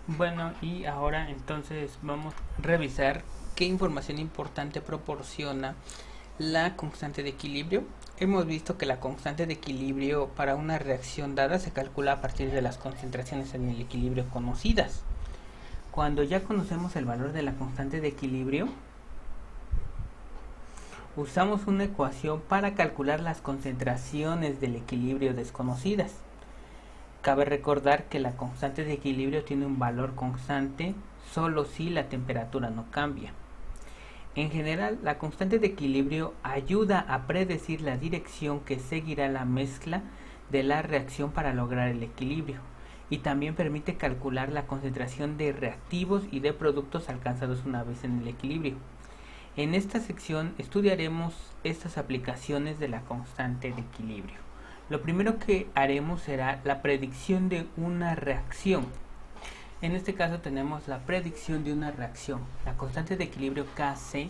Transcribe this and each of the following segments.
Bueno, y ahora entonces vamos a revisar qué información importante proporciona la constante de equilibrio. Hemos visto que la constante de equilibrio para una reacción dada se calcula a partir de las concentraciones en el equilibrio conocidas. Cuando ya conocemos el valor de la constante de equilibrio, usamos una ecuación para calcular las concentraciones del equilibrio desconocidas. Cabe recordar que la constante de equilibrio tiene un valor constante solo si la temperatura no cambia. En general, la constante de equilibrio ayuda a predecir la dirección que seguirá la mezcla de la reacción para lograr el equilibrio, y también permite calcular la concentración de reactivos y de productos alcanzados una vez en el equilibrio. En esta sección estudiaremos estas aplicaciones de la constante de equilibrio. Lo primero que haremos será la predicción de una reacción. En este caso tenemos la predicción de una reacción. La constante de equilibrio Kc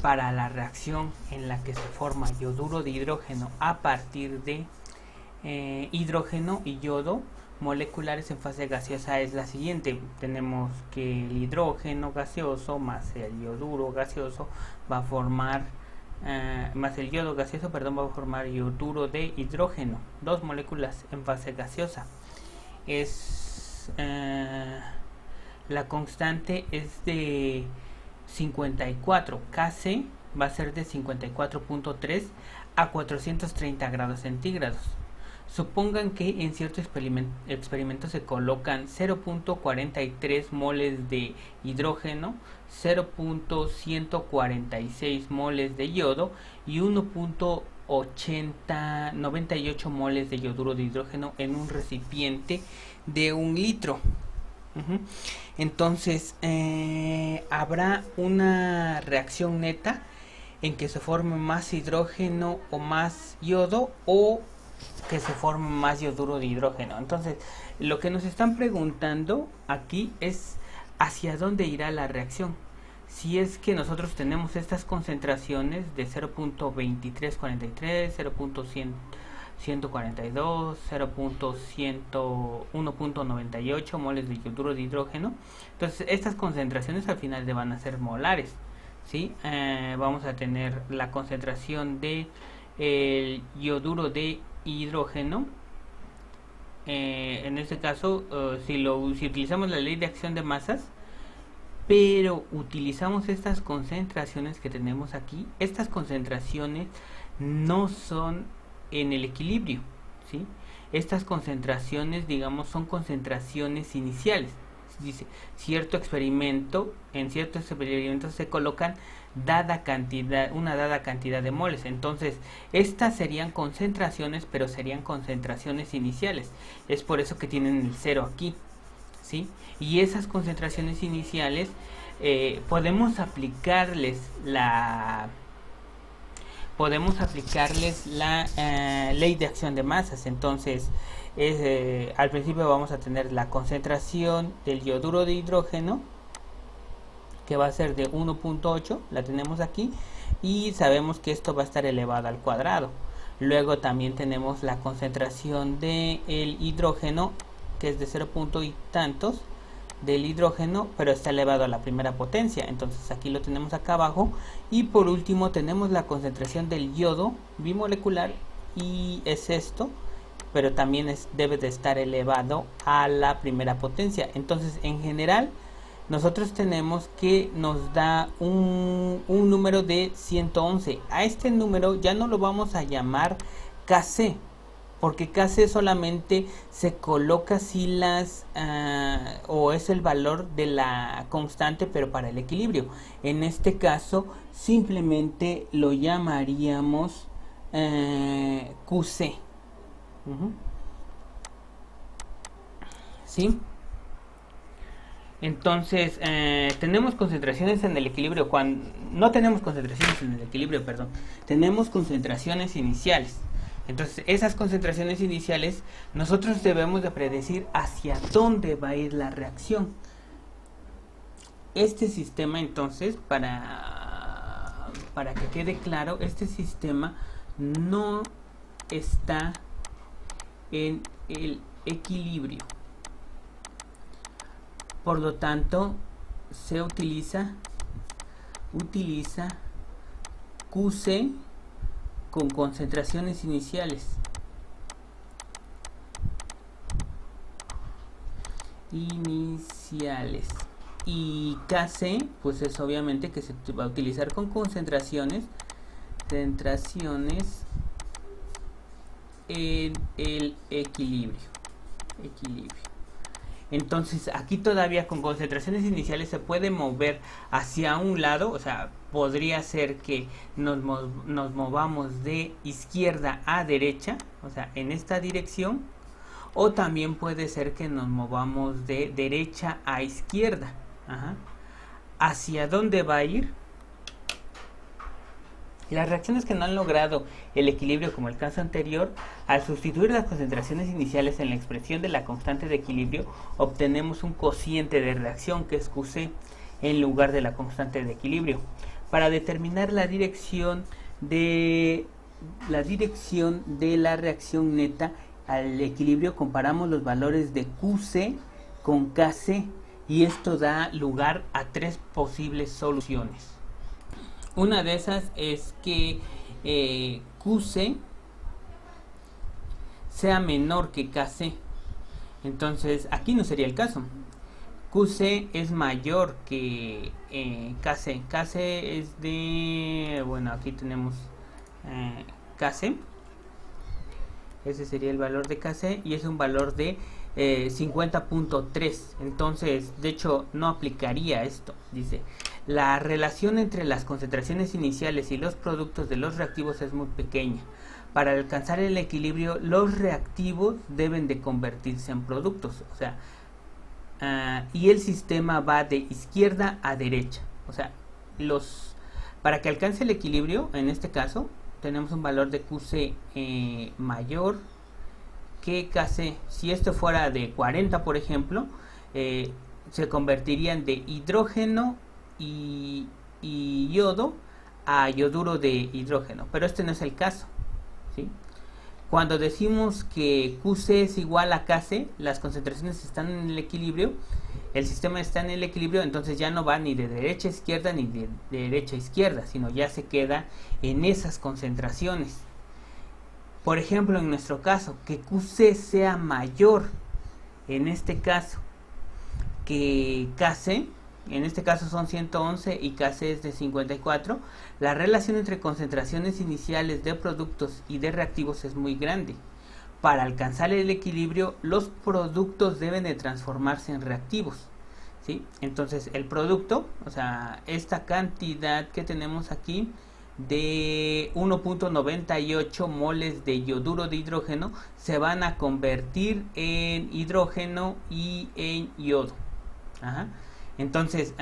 para la reacción en la que se forma yoduro de hidrógeno a partir de hidrógeno y yodo moleculares en fase gaseosa es la siguiente. Tenemos que el hidrógeno gaseoso más el yoduro gaseoso va a formar más el yodo gaseoso, va a formar yoduro de hidrógeno, dos moléculas en fase gaseosa. Es la constante es de 54. Kc va a ser de 54.3 a 430 grados centígrados. Supongan que en cierto experimento se colocan 0.43 moles de hidrógeno, 0.146 moles de yodo y 1.98 moles de yoduro de hidrógeno en un recipiente de 1 litro. Entonces habrá una reacción neta en que se forme más hidrógeno o más yodo, o que se forme más yoduro de hidrógeno. Entonces, lo que nos están preguntando aquí es hacia dónde irá la reacción. Si es que nosotros tenemos estas concentraciones de 0.2343, 0.142, 1.98 moles de yoduro de hidrógeno, entonces estas concentraciones al final van a ser molares, ¿sí? Vamos a tener la concentración de el yoduro de hidrógeno. En este caso, si utilizamos la ley de acción de masas, pero utilizamos estas concentraciones que tenemos aquí, estas concentraciones no son en el equilibrio, ¿sí? Estas concentraciones, digamos, son concentraciones iniciales. Dice, en ciertos experimentos se colocan una dada cantidad de moles. Entonces, estas serían concentraciones, pero serían concentraciones iniciales. Es por eso que tienen el 0 aquí, ¿sí? Y esas concentraciones iniciales podemos aplicarles la ley de acción de masas. Entonces, al principio vamos a tener la concentración del yoduro de hidrógeno, que va a ser de 1.8, la tenemos aquí, y sabemos que esto va a estar elevado al cuadrado. Luego también tenemos la concentración del hidrógeno, que es de 0. y tantos del hidrógeno, pero está elevado a la primera potencia. Entonces aquí lo tenemos acá abajo. Y por último tenemos la concentración del yodo bimolecular, y es esto, pero también debe de estar elevado a la primera potencia. Entonces, en general, nosotros tenemos que nos da un número de 111. A este número ya no lo vamos a llamar Kc, porque Kc solamente se coloca si o es el valor de la constante, pero para el equilibrio. En este caso simplemente lo llamaríamos Qc. ¿Sí? Entonces, tenemos concentraciones en el equilibrio. No tenemos concentraciones en el equilibrio, tenemos concentraciones iniciales. Entonces, esas concentraciones iniciales, nosotros debemos de predecir hacia dónde va a ir la reacción. Este sistema, entonces, para que quede claro, este sistema no está en el equilibrio. Por lo tanto, se utiliza QC con concentraciones iniciales. Y KC, pues es obviamente que se va a utilizar con concentraciones en el equilibrio. Entonces aquí todavía con concentraciones iniciales se puede mover hacia un lado, o sea, podría ser que nos movamos de izquierda a derecha, o sea, en esta dirección, o también puede ser que nos movamos de derecha a izquierda. ¿Hacia dónde va a ir? Las reacciones que no han logrado el equilibrio como el caso anterior, al sustituir las concentraciones iniciales en la expresión de la constante de equilibrio, obtenemos un cociente de reacción que es QC en lugar de la constante de equilibrio. Para determinar la dirección de la reacción neta al equilibrio, comparamos los valores de QC con KC y esto da lugar a tres posibles soluciones. Una de esas es que QC sea menor que KC. Entonces aquí no sería el caso. QC es mayor que KC. KC es de... Bueno, aquí tenemos KC. Ese sería el valor de KC y es un valor de 50.3. Entonces, de hecho, no aplicaría esto. Dice, la relación entre las concentraciones iniciales y los productos de los reactivos es muy pequeña. Para alcanzar el equilibrio, los reactivos deben de convertirse en productos. O sea, y el sistema va de izquierda a derecha. O sea, para que alcance el equilibrio, en este caso, tenemos un valor de QC mayor que KC. Si esto fuera de 40, por ejemplo, se convertirían de hidrógeno y yodo a yoduro de hidrógeno, pero este no es el caso, ¿sí? Cuando decimos que QC es igual a KC, las concentraciones están en el equilibrio, el sistema está en el equilibrio, entonces ya no va ni de derecha a izquierda ni de derecha a izquierda, sino ya se queda en esas concentraciones. Por ejemplo, en nuestro caso, que QC sea mayor, en este caso, que KC, en este caso son 111 y KC es de 54, la relación entre concentraciones iniciales de productos y de reactivos es muy grande. Para alcanzar el equilibrio, los productos deben de transformarse en reactivos, ¿sí? Entonces el producto, o sea, esta cantidad que tenemos aquí de 1.98 moles de yoduro de hidrógeno se van a convertir en hidrógeno y en yodo. Entonces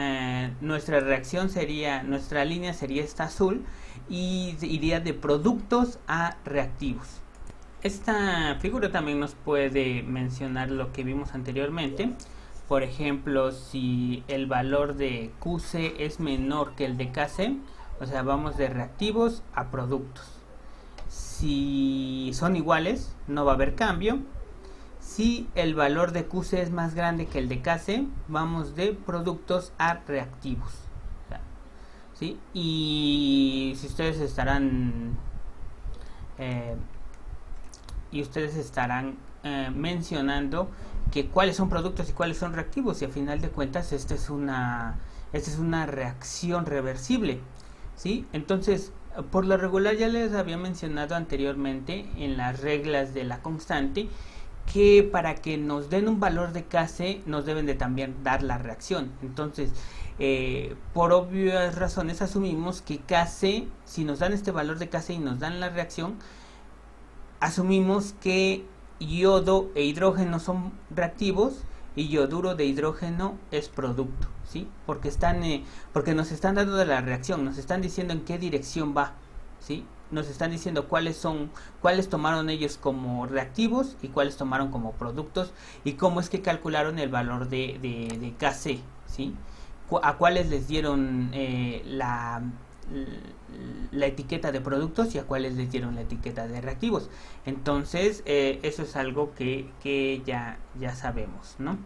nuestra reacción sería, nuestra línea sería esta azul y iría de productos a reactivos. Esta figura también nos puede mencionar lo que vimos anteriormente. Por ejemplo, si el valor de QC es menor que el de KC, o sea, vamos de reactivos a productos. Si son iguales, no va a haber cambio. Si el valor de QC es más grande que el de KC, vamos de productos a reactivos, ¿sí? Y si ustedes estarán mencionando que cuáles son productos y cuáles son reactivos, y a final de cuentas esta es una reacción reversible, ¿sí? Entonces, por lo regular ya les había mencionado anteriormente en las reglas de la constante que para que nos den un valor de KC nos deben de también dar la reacción. Entonces, por obvias razones asumimos que KC, si nos dan este valor de KC y nos dan la reacción, asumimos que yodo e hidrógeno son reactivos y yoduro de hidrógeno es producto, ¿sí? Porque nos están dando de la reacción, nos están diciendo en qué dirección va, ¿sí? Nos están diciendo cuáles tomaron ellos como reactivos y cuáles tomaron como productos y cómo es que calcularon el valor de KC, ¿sí? A cuáles les dieron la etiqueta de productos y a cuáles les dieron la etiqueta de reactivos. Entonces eso es algo que ya sabemos, ¿no?